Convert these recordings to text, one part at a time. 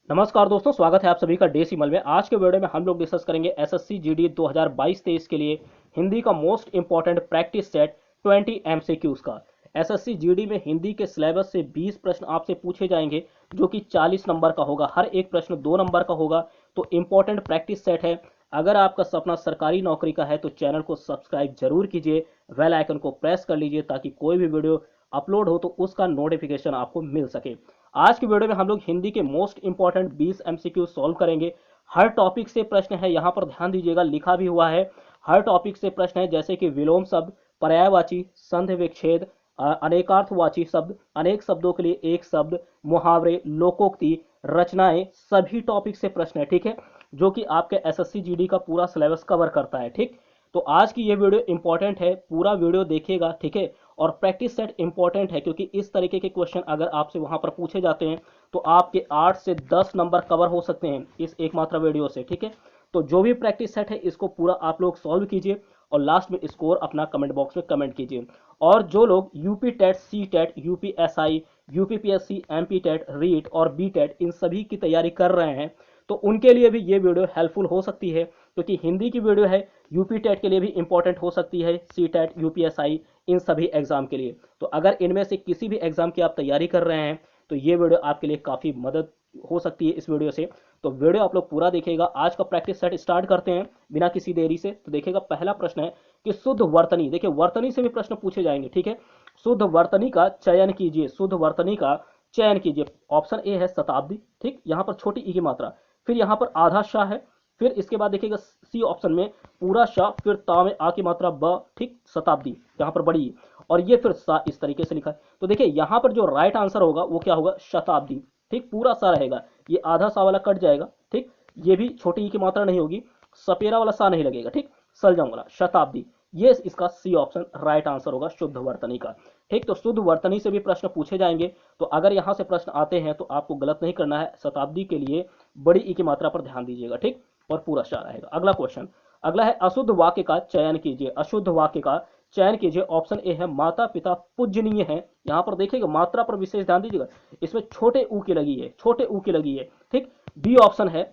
नमस्कार दोस्तों, स्वागत है आप सभी का डेसिमल में। आज के वीडियो में हम लोग डिस्कस करेंगे एसएससी जीडी 2022-23 के लिए हिंदी का most important practice set 20 MCQs का। एसएससी जीडी में हिंदी के सिलेबस से 20 प्रश्न आपसे पूछे जाएंगे जो कि 40 नंबर का होगा। हर एक प्रश्न 2 नंबर का होगा। तो इंपॉर्टेंट प्रैक्टिस सेट है। अगर आपका सपना सरकारी नौकरी का है तो चैनल को सब्सक्राइब जरूर कीजिए, बेल आइकन को प्रेस कर लीजिए ताकि कोई भी वीडियो अपलोड हो तो उसका नोटिफिकेशन आपको मिल सके। आज की वीडियो में हम लोग हिंदी के मोस्ट इंपॉर्टेंट 20 एमसीक्यू सॉल्व करेंगे। हर टॉपिक से प्रश्न है, यहाँ पर ध्यान दीजिएगा, लिखा भी हुआ है। हर टॉपिक से प्रश्न है, जैसे कि विलोम शब्द, पर्यायवाची, संधि विच्छेद, अनेकार्थवाची शब्द, अनेक शब्दों के लिए एक शब्द, मुहावरे, लोकोक्ति, रचनाएं, सभी टॉपिक से प्रश्न है। ठीक है, जो कि आपके एसएससी जीडी का पूरा सिलेबस कवर करता है। ठीक, तो आज की ये वीडियो इंपॉर्टेंट है, पूरा वीडियो देखिएगा। ठीक है, और प्रैक्टिस सेट इंपॉर्टेंट है क्योंकि इस तरीके के क्वेश्चन अगर आपसे वहां पर पूछे जाते हैं तो आपके 8 से 10 नंबर कवर हो सकते हैं इस एकमात्र वीडियो से। ठीक है, तो जो भी प्रैक्टिस सेट है इसको पूरा आप लोग सॉल्व कीजिए और लास्ट में स्कोर अपना कमेंट बॉक्स में कमेंट कीजिए। और जो लोग UP TET, C TET, UPSI, UPPSC, MP TET, REET और बी टेट इन सभी की तैयारी कर रहे हैं तो उनके लिए भी ये वीडियो हेल्पफुल हो सकती है, क्योंकि हिंदी की वीडियो है। यूपी टेट के लिए भी इंपॉर्टेंट हो सकती है, सी टेट, यूपीएसआई, इन सभी एग्जाम के लिए। तो अगर इनमें से किसी भी एग्जाम की आप तैयारी कर रहे हैं तो ये वीडियो आपके लिए काफ़ी मदद हो सकती है इस वीडियो से। तो वीडियो आप लोग पूरा देखिएगा। आज का प्रैक्टिस सेट स्टार्ट करते हैं बिना किसी देरी से। तो देखिएगा, पहला प्रश्न है कि शुद्ध वर्तनी, देखिए वर्तनी से भी प्रश्न पूछे जाएंगे। ठीक है, शुद्ध वर्तनी का चयन कीजिए, शुद्ध वर्तनी का चयन कीजिए। ऑप्शन ए है शताब्दी। ठीक, यहाँ पर छोटी ई की मात्रा, फिर यहाँ पर आधा शाह है, फिर इसके बाद देखिएगा सी ऑप्शन में पूरा शाह, फिर ता में आ की मात्रा ब, ठीक, शताब्दी यहाँ पर बड़ी, और ये फिर सा इस तरीके से लिखा है। तो देखिए यहाँ पर जो राइट आंसर होगा वो क्या होगा, शताब्दी। ठीक, पूरा सा रहेगा, ये आधा सा वाला कट जाएगा। ठीक, ये भी छोटी ई की मात्रा नहीं होगी, सपेरा वाला सा नहीं लगेगा। ठीक, सलजम वाला, शताब्दी, ये इसका सी ऑप्शन राइट आंसर होगा शुद्ध वर्तनी का। ठीक, तो शुद्ध वर्तनी से भी प्रश्न पूछे जाएंगे। तो अगर यहाँ से प्रश्न आते हैं तो आपको गलत नहीं करना है, शताब्दी के लिए बड़ी ई की मात्रा पर ध्यान दीजिएगा। ठीक, और पूरा शाह रहेगा। अगला क्वेश्चन, अगला है अशुद्ध वाक्य का चयन कीजिए, अशुद्ध वाक्य का चयन कीजिए। ऑप्शन ए है माता पिता पूजनीय है। यहाँ पर देखिएगा मात्रा पर विशेष ध्यान दीजिएगा, इसमें छोटे ऊ की लगी है, छोटे ऊ की लगी है। ठीक, बी ऑप्शन है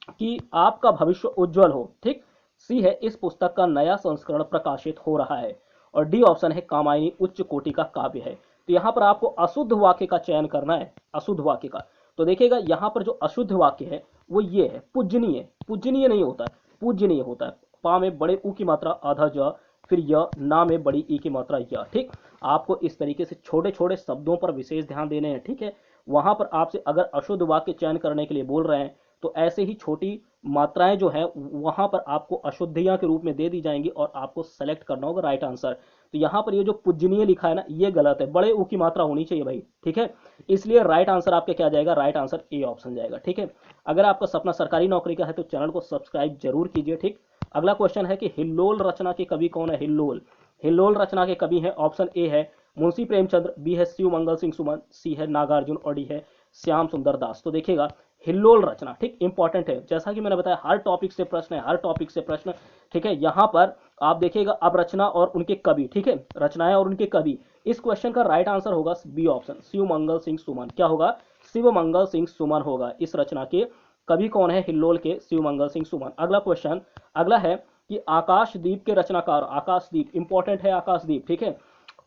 कि आपका भविष्य उज्जवल हो। ठीक, सी है इस पुस्तक का नया संस्करण प्रकाशित हो रहा है, और डी ऑप्शन है कामायनी उच्च कोटि का काव्य है। तो यहाँ पर आपको अशुद्ध वाक्य का चयन करना है, अशुद्ध वाक्य का। तो देखिएगा यहाँ पर जो अशुद्ध वाक्य है वो ये है, पूजनीय। पूजनीय नहीं होता है, पूजनीय होता है। पा में बड़े ऊ की मात्रा आधा ज, फिर य, ना में बड़ी ई की मात्रा य। ठीक, आपको इस तरीके से छोटे छोटे शब्दों पर विशेष ध्यान देने हैं। ठीक है, वहां पर आपसे अगर अशुद्ध वाक्य चयन करने के लिए बोल रहे हैं तो ऐसे ही छोटी मात्राएं जो है वहां पर आपको अशुद्धियां के रूप में दे दी जाएंगी और आपको सेलेक्ट करना होगा राइट आंसर। तो यहाँ पर ये जो पूजनीय लिखा है ना, ये गलत है, बड़े ऊ की मात्रा होनी चाहिए भाई। ठीक है, इसलिए राइट आंसर आपका क्या जाएगा, राइट आंसर ए ऑप्शन जाएगा। ठीक है, अगर आपका सपना सरकारी नौकरी का है तो चैनल को सब्सक्राइब जरूर कीजिए। ठीक, अगला क्वेश्चन है कि हिल्लोल रचना के कवि कौन है। हिल्लोल, हिल्लोल रचना के कवि है। ऑप्शन ए है मुंशी प्रेमचंद्र, बी है शिव मंगल सिंह सुमन, सी है नागार्जुन और डी है श्याम सुंदर दास। तो देखिएगा हिल्लोल रचना, ठीक, इंपॉर्टेंट है। जैसा कि मैंने बताया हर टॉपिक से प्रश्न है, हर टॉपिक से प्रश्न। ठीक है, यहाँ पर आप देखिएगा अब रचना और उनके कवि, ठीक है, रचनाएं और उनके कवि। इस क्वेश्चन का राइट आंसर होगा बी ऑप्शन, शिव मंगल सिंह सुमन। क्या होगा, शिव मंगल सिंह सुमन होगा। इस रचना के कवि कौन है, हिल्लोल के शिव मंगल सिंह सुमन। अगला क्वेश्चन, अगला है कि आकाशदीप के रचनाकार, आकाशदीप इंपॉर्टेंट है, आकाशदीप। ठीक है,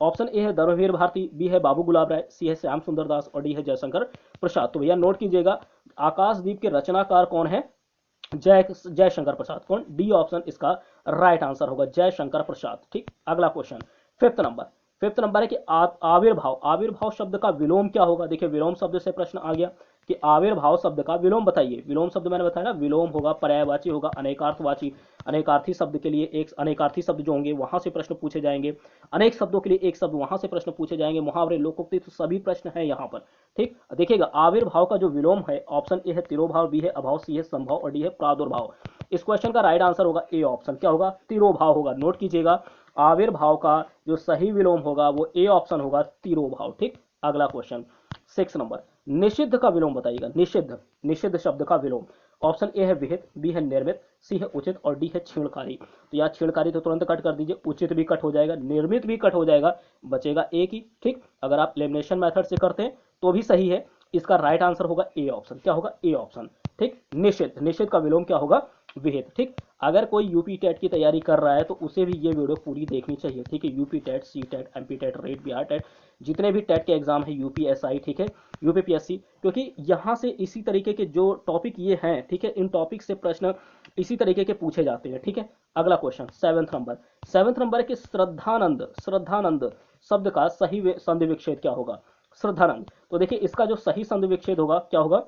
ऑप्शन ए है धर्मवीर भारती, बी है बाबू गुलाब राय, सी है श्याम सुंदर दास और डी है जयशंकर प्रसाद। तो भैया नोट कीजिएगा, आकाशदीप के रचनाकार कौन है, जयशंकर प्रसाद। कौन, डी ऑप्शन इसका राइट आंसर होगा, जयशंकर प्रसाद। ठीक, अगला क्वेश्चन फिफ्थ नंबर है कि आविर्भाव, आविर्भाव शब्द का विलोम क्या होगा। देखिए विलोम शब्द से प्रश्न आ गया कि आविर्भाव शब्द का विलोम बताइए। विलोम शब्द मैंने बताया ना, विलोम होगा, पर्यायवाची होगा, अनेकार्थवाची। अनेकार्थी शब्द के लिए एक अनेकार्थी शब्द जो होंगे वहां से प्रश्न पूछे जाएंगे, अनेक शब्दों के लिए एक शब्द वहां से प्रश्न पूछे जाएंगे, मुहावरे, लोकोक्ति, तो सभी प्रश्न है यहाँ पर। ठीक, देखिएगा आविर्भाव का जो विलोम है, ऑप्शन ए है तिरोभाव, बी है अभाव, सी है संभाव और डी है प्रादुर्भाव। इस क्वेश्चन का राइट आंसर होगा ए ऑप्शन, क्या होगा, तिरोभाव होगा। नोट कीजिएगा, आविर्भाव का जो सही विलोम होगा वो ए ऑप्शन होगा, तिरोभाव। ठीक, अगला क्वेश्चन 6 नंबर, निषिद्ध का विलोम बताइएगा। निषिद्ध, निषिद्ध शब्द का विलोम। ऑप्शन ए है विहित, बी है निर्मित, सी है उचित और डी है छेड़खानी। तो यार छेड़खानी तो तुरंत कट कर दीजिए, उचित भी कट हो जाएगा, निर्मित भी कट हो जाएगा, बचेगा एक ही। ठीक, अगर आप लेमिनेशन मेथड से करते हैं तो भी सही है, इसका राइट आंसर होगा ए ऑप्शन। क्या होगा? A option. ठीक। निषेध, निषेध का विलोम क्या होगा? विहित। ठीक। अगर कोई यूपी टेट की तैयारी कर रहा है तो उसे भी ये वीडियो पूरी देखनी चाहिए। ठीक है। UP TET, C TET, MP TET, REET, Bihar TET, जितने भी टेट के एग्जाम है, यूपीएसआई, ठीक है, यूपीपीएससी, क्योंकि यहाँ से इसी तरीके के जो टॉपिक ये हैं, ठीक है, इन टॉपिक से प्रश्न इसी तरीके के पूछे जाते हैं। ठीक है। अगला question 7th number, 7th number है कि श्रद्धानंद, श्रद्धानंद शब्द का सही संधि विच्छेद क्या होगा? श्रद्धानंद। तो देखिए इसका जो सही संधि विच्छेद होगा क्या होगा?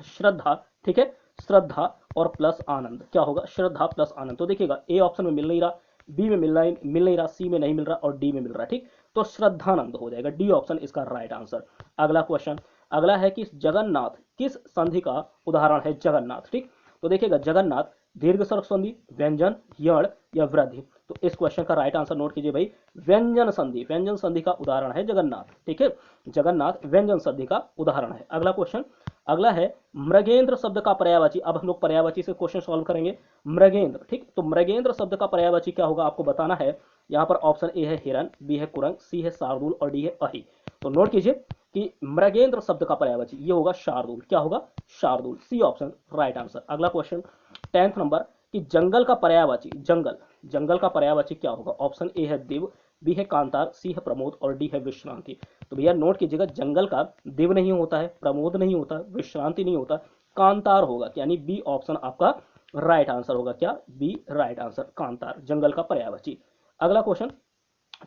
श्रद्धा। ठीक है। श्रद्धा और प्लस आनंद। क्या होगा? श्रद्धा प्लस आनंद। तो देखिएगा ए ऑप्शन में मिल नहीं रहा, बी में मिल नहीं रहा, सी में नहीं मिल रहा और डी में मिल रहा है। ठीक। तो श्रद्धानंद हो जाएगा, डी ऑप्शन इसका राइट आंसर। अगला क्वेश्चन, अगला है कि जगन्नाथ किस संधि का उदाहरण है? जगन्नाथ। ठीक। तो देखिएगा जगन्नाथ दीर्घ स्वर संधि, व्यंजन, यण या वृद्धि। तो इस क्वेश्चन का राइट आंसर नोट कीजिए भाई, व्यंजन संधि, व्यंजन संधि का उदाहरण है जगन्नाथ। ठीक है। जगन्नाथ व्यंजन संधि का उदाहरण है। अगला क्वेश्चन, अगला है मृगेंद्र शब्द का पर्यायवाची। अब हम लोग पर्यायवाची से क्वेश्चन सॉल्व करेंगे। मृगेंद्र। ठीक। तो मृगेंद्र शब्द का पर्यायवाची क्या होगा आपको बताना है। यहाँ पर ऑप्शन ए है हिरण, बी है कुरंग, सी है शार्दूल और डी है अहि। तो नोट कीजिए कि मृगेंद्र शब्द का पर्यायवाची ये होगा शार्दूल। क्या होगा? शार्दूल। C option right answer. अगला क्वेश्चन 10th नंबर कि जंगल का पर्यायवाची, जंगल, जंगल का पर्यायवाची क्या होगा? ऑप्शन ए है दिव, बी है कांतार, सी है प्रमोद और डी है विश्रांति। तो भैया नोट कीजिएगा जंगल का दिव नहीं होता है, प्रमोद नहीं होता, विश्रांति नहीं होता, कांतार होगा, यानी बी ऑप्शन आपका राइट आंसर होगा। क्या? बी राइट आंसर, कांतार जंगल का पर्यायवाची। अगला क्वेश्चन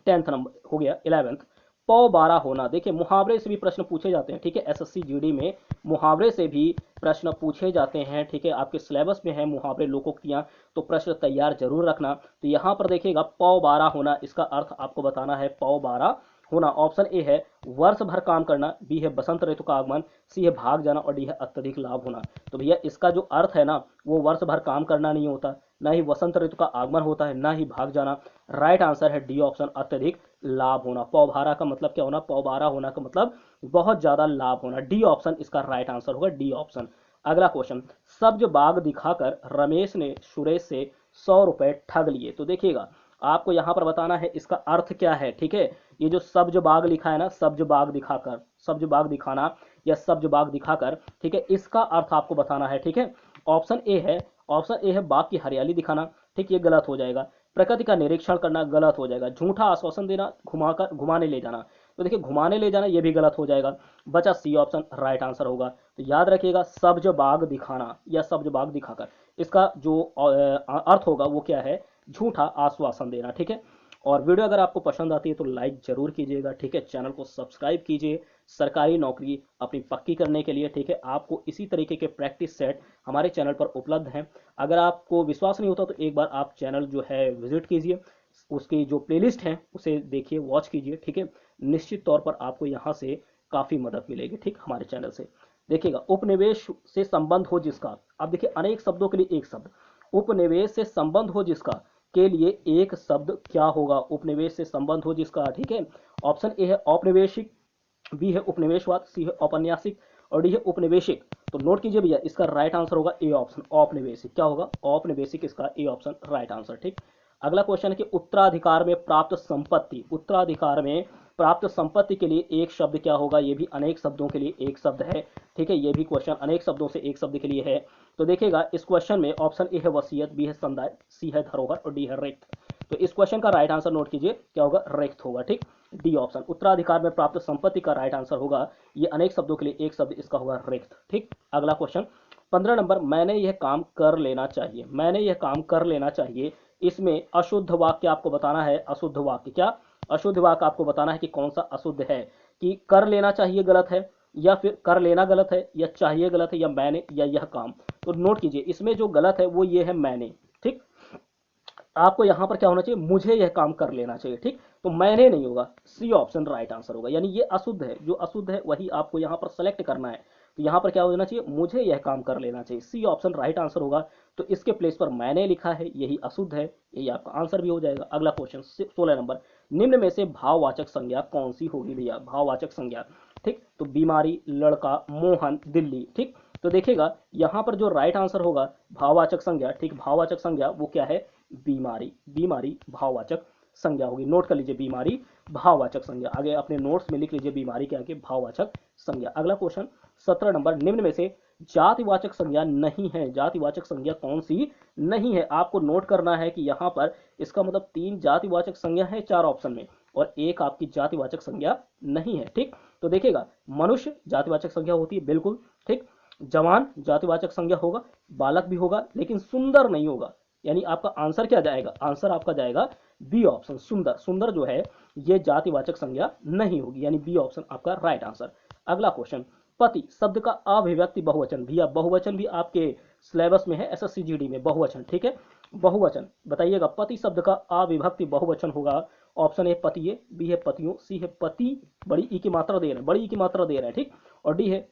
10th नंबर हो गया। 11th, पौ बारह होना। देखिए मुहावरे से भी प्रश्न पूछे जाते हैं। ठीक है। एसएससी जीडी में मुहावरे से भी प्रश्न पूछे जाते हैं। ठीक है। आपके सिलेबस में है मुहावरे, लोकोक्तियां, तो प्रश्न तैयार जरूर रखना। तो यहाँ पर देखिएगा पौ बारह होना, इसका अर्थ आपको बताना है पौ बारह होना। ऑप्शन ए है वर्ष भर काम करना, बी है बसंत ऋतु का आगमन, सी है भाग जाना और डी है अत्यधिक लाभ होना। तो भैया इसका जो अर्थ है ना, वो वर्ष भर काम करना नहीं होता, ना ही वसंत ऋतु का आगमन होता है, ना ही भाग जाना। राइट आंसर है डी ऑप्शन, अत्यधिक लाभ होना। पौभारा का मतलब क्या होना? पौबारा होना का मतलब बहुत ज्यादा लाभ होना। डी ऑप्शन इसका राइट आंसर होगा, डी ऑप्शन। अगला क्वेश्चन, सब्ज बाग दिखाकर रमेश ने सुरेश से 100 रुपए ठग लिए। तो देखिएगा आपको यहां पर बताना है इसका अर्थ क्या है। ठीक है। ये जो सब्ज बाग लिखा है ना, सब्ज बाग दिखाकर, सब्ज बाग दिखाना या सब्ज बाग दिखाकर, ठीक है, इसका अर्थ आपको बताना है। ठीक है। ऑप्शन ए है, ऑप्शन ए है बाग की हरियाली दिखाना। ठीक, ये गलत हो जाएगा। प्रकृति का निरीक्षण करना, गलत हो जाएगा। झूठा आश्वासन देना, घुमाकर, घुमाने ले जाना, तो देखिए घुमाने ले जाना ये भी गलत हो जाएगा। बचा सी ऑप्शन राइट आंसर होगा। तो याद रखिएगा सब्ज बाग दिखाना या सब्ज बाग दिखाकर, इसका जो अर्थ होगा वो क्या है? झूठा आश्वासन देना। ठीक है। और वीडियो अगर आपको पसंद आती है तो लाइक जरूर कीजिएगा। ठीक है। चैनल को सब्सक्राइब कीजिए सरकारी नौकरी अपनी पक्की करने के लिए। ठीक है। आपको इसी तरीके के प्रैक्टिस सेट हमारे चैनल पर उपलब्ध हैं। अगर आपको विश्वास नहीं होता तो एक बार आप चैनल जो है विजिट कीजिए, उसकी जो प्लेलिस्ट है उसे देखिए, वॉच कीजिए। ठीक है। निश्चित तौर पर आपको यहाँ से काफ़ी मदद मिलेगी। ठीक, हमारे चैनल से। देखिएगा उपनिवेश से संबंध हो जिसका, अब देखिए अनेक शब्दों के लिए एक शब्द, उपनिवेश से संबंध हो जिसका के लिए एक शब्द क्या होगा? उपनिवेश से संबंध हो जिसका। ठीक है। ऑप्शन ए है औपनिवेशिक, बी है उपनिवेशवाद, सी है औपन्यासिक और डी है उपनिवेशिक। तो नोट कीजिए भैया इसका राइट आंसर होगा ए ऑप्शन, औपनिवेशिक। क्या होगा? औपनिवेशिक, इसका ए ऑप्शन राइट आंसर। ठीक। अगला क्वेश्चन है कि उत्तराधिकार में प्राप्त संपत्ति, उत्तराधिकार में प्राप्त संपत्ति के लिए एक शब्द क्या होगा? ये भी अनेक शब्दों के लिए एक शब्द है। ठीक है। ये भी क्वेश्चन अनेक शब्दों से एक शब्द के लिए है। तो देखिएगा इस क्वेश्चन में ऑप्शन ए है वसीयत, बी है संदाय, सी है धरोहर और डी है रिक्त। तो इस क्वेश्चन का राइट आंसर नोट कीजिए क्या होगा? रिक्त होगा। ठीक, डी ऑप्शन। उत्तराधिकार में प्राप्त संपत्ति का राइट आंसर होगा, ये अनेक शब्दों के लिए एक शब्द, इसका होगा रिक्त। ठीक। अगला क्वेश्चन 15 नंबर, मैंने यह काम कर लेना चाहिए, मैंने यह काम कर लेना चाहिए। इसमें अशुद्ध वाक्य आपको बताना है। अशुद्ध वाक्य, क्या अशुद्ध वाक्य आपको बताना है कि कौन सा अशुद्ध है, कि कर लेना चाहिए गलत है, या फिर कर लेना गलत है, या चाहिए गलत है, या मैंने, या यह काम। तो नोट कीजिए इसमें जो गलत है वो ये है मैंने। ठीक, आपको यहां पर क्या होना चाहिए? मुझे यह काम कर लेना चाहिए। ठीक, तो मैंने नहीं होगा, सी ऑप्शन राइट आंसर होगा। यानी ये अशुद्ध है, जो अशुद्ध है वही आपको यहां पर सेलेक्ट करना है। तो यहां पर क्या होना चाहिए? मुझे यह काम कर लेना चाहिए, सी ऑप्शन राइट आंसर होगा। तो इसके प्लेस पर मैंने लिखा है, यही अशुद्ध है, यही आपका आंसर भी हो जाएगा। अगला क्वेश्चन 16 नंबर, निम्न में से भाववाचक संज्ञा कौन सी होगी भैया? भाववाचक संज्ञा, ठीक, तो बीमारी, लड़का, मोहन, दिल्ली। ठीक, तो देखिएगा यहां पर जो राइट आंसर होगा भाववाचक संज्ञा, ठीक, भाववाचक संज्ञा वो क्या है? बीमारी, बीमारी भाववाचक संज्ञा होगी। नोट कर लीजिए बीमारी भाववाचक संज्ञा, आगे अपने नोट्स में लिख लीजिए बीमारी के आगे भाववाचक संज्ञा। अगला क्वेश्चन 17 नंबर, निम्न में से जातिवाचक संज्ञा नहीं है। जातिवाचक संज्ञा कौन सी नहीं है? आपको नोट करना है कि यहाँ पर इसका मतलब 3 जातिवाचक संज्ञा है 4 ऑप्शन में और एक आपकी जातिवाचक संज्ञा नहीं है। ठीक, तो देखिएगा, मनुष्य जातिवाचक संज्ञा होती है, बिल्कुल ठीक। जवान जातिवाचक संज्ञा होगा, बालक भी होगा, लेकिन सुंदर नहीं होगा। यानी आपका आंसर क्या जाएगा? आंसर आपका जाएगा बी ऑप्शन, सुंदर। सुंदर जो है ये जातिवाचक संज्ञा नहीं होगी, यानी बी ऑप्शन आपका राइट आंसर। अगला क्वेश्चन, पति शब्द का अविभक्ति बहुवचन। भैया बहुवचन भी आपके सिलेबस में है, एसएससी जीडी में बहुवचन, ठीक है। बहुवचन बताइएगा, पति शब्द का अविभक्ति बहुवचन होगा। ऑप्शन ए पति है, बी है पतियों, सी है पति, बड़ी ई की मात्रा दे रहे हैं, बड़ी ई की मात्रा दे रहे हैं, ठीक। और डी है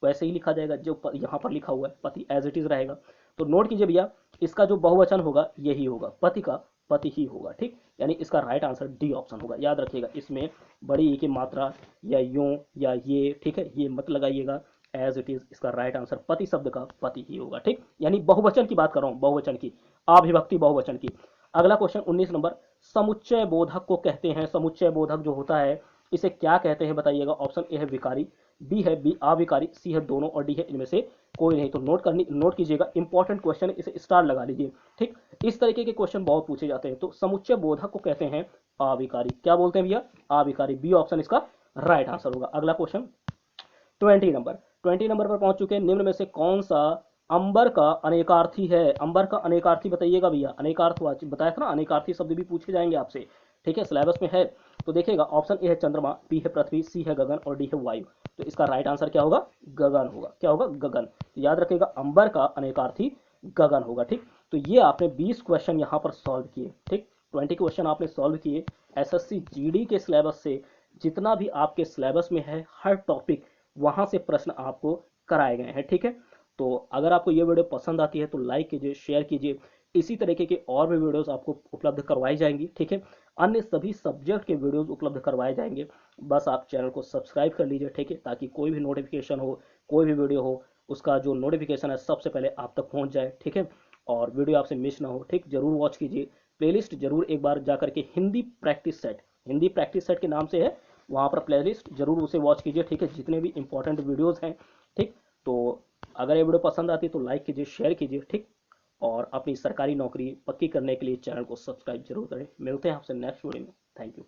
वैसे ही लिखा जाएगा जो यहाँ पर लिखा हुआ है, पति एज इट इज रहेगा। तो नोट कीजिए भैया, इसका जो बहुवचन होगा यही होगा, पति का पति ही होगा, ठीक। यानी इसका राइट आंसर डी ऑप्शन होगा। याद रखिएगा, इसमें बड़ी ई की मात्रा या यूं या ये, ठीक है, ये मत लगाइएगा, एज इट इज इसका राइट आंसर पति शब्द का पति ही होगा, ठीक। यानी बहुवचन की बात कर रहा हूं, बहुवचन की, अविभक्ति बहुवचन की। अगला क्वेश्चन 19 नंबर, समुच्चय बोधक को कहते हैं। समुच्चय बोधक जो होता है इसे क्या कहते हैं बताइएगा। ऑप्शन ए है विकारी, बी है बी अविकारी, सी है दोनों और डी है इनमें से कोई नहीं। तो नोट कीजिएगा, इंपॉर्टेंट क्वेश्चन, इसे स्टार लगा लीजिए, ठीक। इस तरीके के क्वेश्चन बहुत पूछे जाते हैं। तो समुच्चय बोधक को कहते हैं अविकारी। क्या बोलते हैं भैया? अविकारी। बी ऑप्शन इसका राइट आंसर होगा। अगला क्वेश्चन 20 नंबर पर पहुंच चुके हैं। निम्न में से कौन सा अंबर का अनेकार्थी है? अंबर का अनेकार्थी बताइएगा भैया। अनेकार्थवाची बताया था ना, अनेकार्थी शब्द भी पूछे जाएंगे आपसे, ठीक है, सिलेबस में है। तो देखिएगा, ऑप्शन ए है चंद्रमा, बी है पृथ्वी, सी है गगन और डी है वायु। तो इसका राइट आंसर क्या होगा? गगन होगा। क्या होगा? गगन। तो याद रखिएगा, अंबर का अनेकार्थी गगन होगा, ठीक। तो ये आपने 20 क्वेश्चन यहाँ पर सॉल्व किए, ठीक। 20 क्वेश्चन आपने सॉल्व किए एसएससी जीडी के सिलेबस से। जितना भी आपके सिलेबस में है हर टॉपिक, वहां से प्रश्न आपको कराए गए हैं, ठीक है। तो अगर आपको ये वीडियो पसंद आती है तो लाइक कीजिए, शेयर कीजिए। इसी तरीके के और भी वीडियोस आपको उपलब्ध करवाई जाएंगी, ठीक है। अन्य सभी सब्जेक्ट के वीडियोस उपलब्ध करवाए जाएंगे। बस आप चैनल को सब्सक्राइब कर लीजिए, ठीक है, ताकि कोई भी नोटिफिकेशन हो, कोई भी वीडियो हो, उसका जो नोटिफिकेशन है सबसे पहले आप तक पहुंच जाए, ठीक है। और वीडियो आपसे मिस ना हो, ठीक। जरूर वॉच कीजिए, प्लेलिस्ट जरूर एक बार जा करके Hindi practice set, Hindi practice set के नाम से है, वहाँ पर प्लेलिस्ट जरूर उसे वॉच कीजिए, ठीक है। जितने भी इंपॉर्टेंट वीडियोज़ हैं, ठीक। तो अगर ये वीडियो पसंद आती है तो लाइक कीजिए, शेयर कीजिए, ठीक। और अपनी सरकारी नौकरी पक्की करने के लिए चैनल को सब्सक्राइब जरूर करें। मिलते हैं आपसे नेक्स्ट वीडियो में। Thank you.